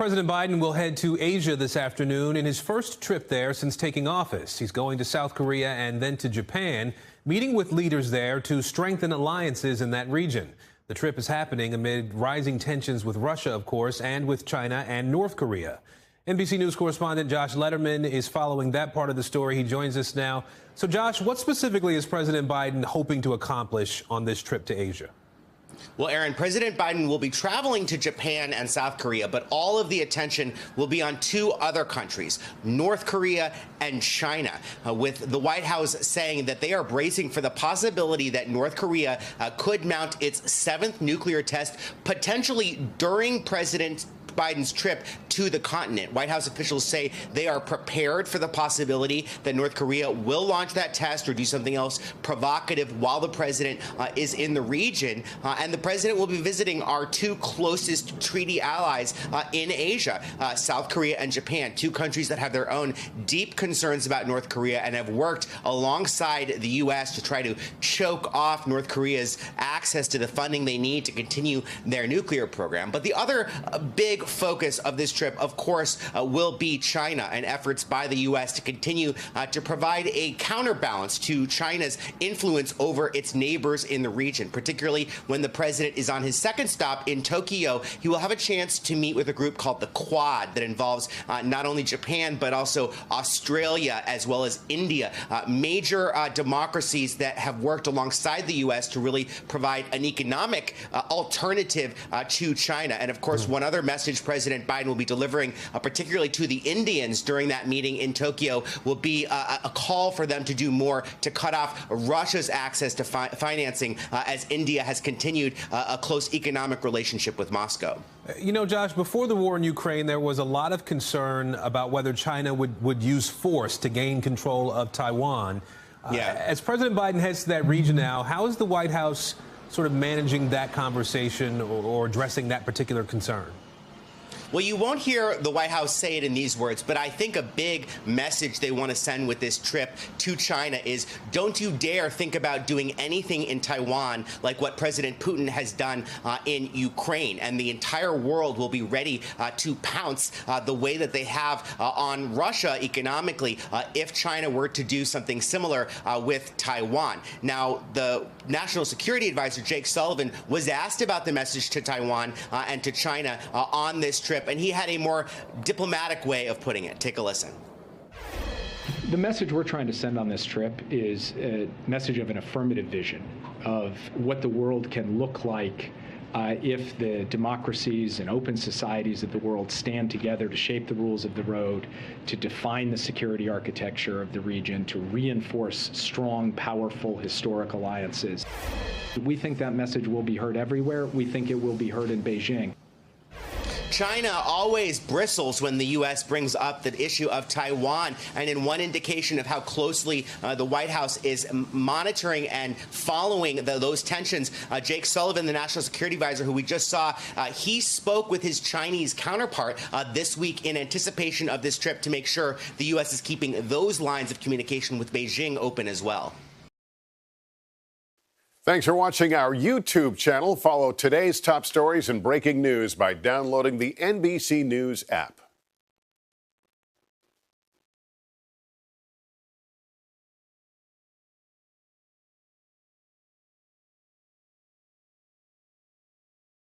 President Biden will head to Asia this afternoon in his first trip there since taking office. He's going to South Korea and then to Japan, meeting with leaders there to strengthen alliances in that region. The trip is happening amid rising tensions with Russia, of course, and with China and North Korea. NBC News correspondent Josh Letterman is following that part of the story. He joins us now. So, Josh, what specifically is President Biden hoping to accomplish on this trip to Asia? Well, Aaron, President Biden will be traveling to Japan and South Korea, but all of the attention will be on two other countries, North Korea and China, with the White House saying that they are bracing for the possibility that North Korea could mount its seventh nuclear test, potentially during President Biden's trip to the continent. White House officials say they are prepared for the possibility that North Korea will launch that test or do something else provocative while the president is in the region. And the president will be visiting our two closest treaty allies in Asia, South Korea and Japan, two countries that have their own deep concerns about North Korea and have worked alongside the U.S. to try to choke off North Korea's access to the funding they need to continue their nuclear program. But the other big focus of this trip, of course, will be China and efforts by the U.S. to continue to provide a counterbalance to China's influence over its neighbors in the region, particularly when the president is on his second stop in Tokyo. He will have a chance to meet with a group called the Quad that involves not only Japan, but also Australia as well as India, major democracies that have worked alongside the U.S. to really provide an economic alternative to China. And of course, one other message President Biden will be delivering, particularly to the Indians during that meeting in Tokyo, will be a call for them to do more to cut off Russia's access to financing as India has continued a close economic relationship with Moscow. You know, Josh, before the war in Ukraine, there was a lot of concern about whether China would use force to gain control of Taiwan. As President Biden heads to that region now, how is the White House sort of managing that conversation or addressing that particular concern? Well, you won't hear the White House say it in these words, but I think a big message they want to send with this trip to China is don't you dare think about doing anything in Taiwan like what President Putin has done in Ukraine. And the entire world will be ready to pounce the way that they have on Russia economically if China were to do something similar with Taiwan. Now, the National Security Advisor, Jake Sullivan, was asked about the message to Taiwan and to China on this trip, and he had a more diplomatic way of putting it. Take a listen. The message we're trying to send on this trip is a message of an affirmative vision of what the world can look like if the democracies and open societies of the world stand together to shape the rules of the road, to define the security architecture of the region, to reinforce strong, powerful, historic alliances. We think that message will be heard everywhere. We think it will be heard in Beijing. China always bristles when the U.S. brings up the issue of Taiwan, and in one indication of how closely the White House is monitoring and following those tensions, Jake Sullivan, the National Security Advisor, who we just saw, he spoke with his Chinese counterpart this week in anticipation of this trip to make sure the U.S. is keeping those lines of communication with Beijing open as well. Thanks for watching our YouTube channel. Follow today's top stories and breaking news by downloading the NBC News app.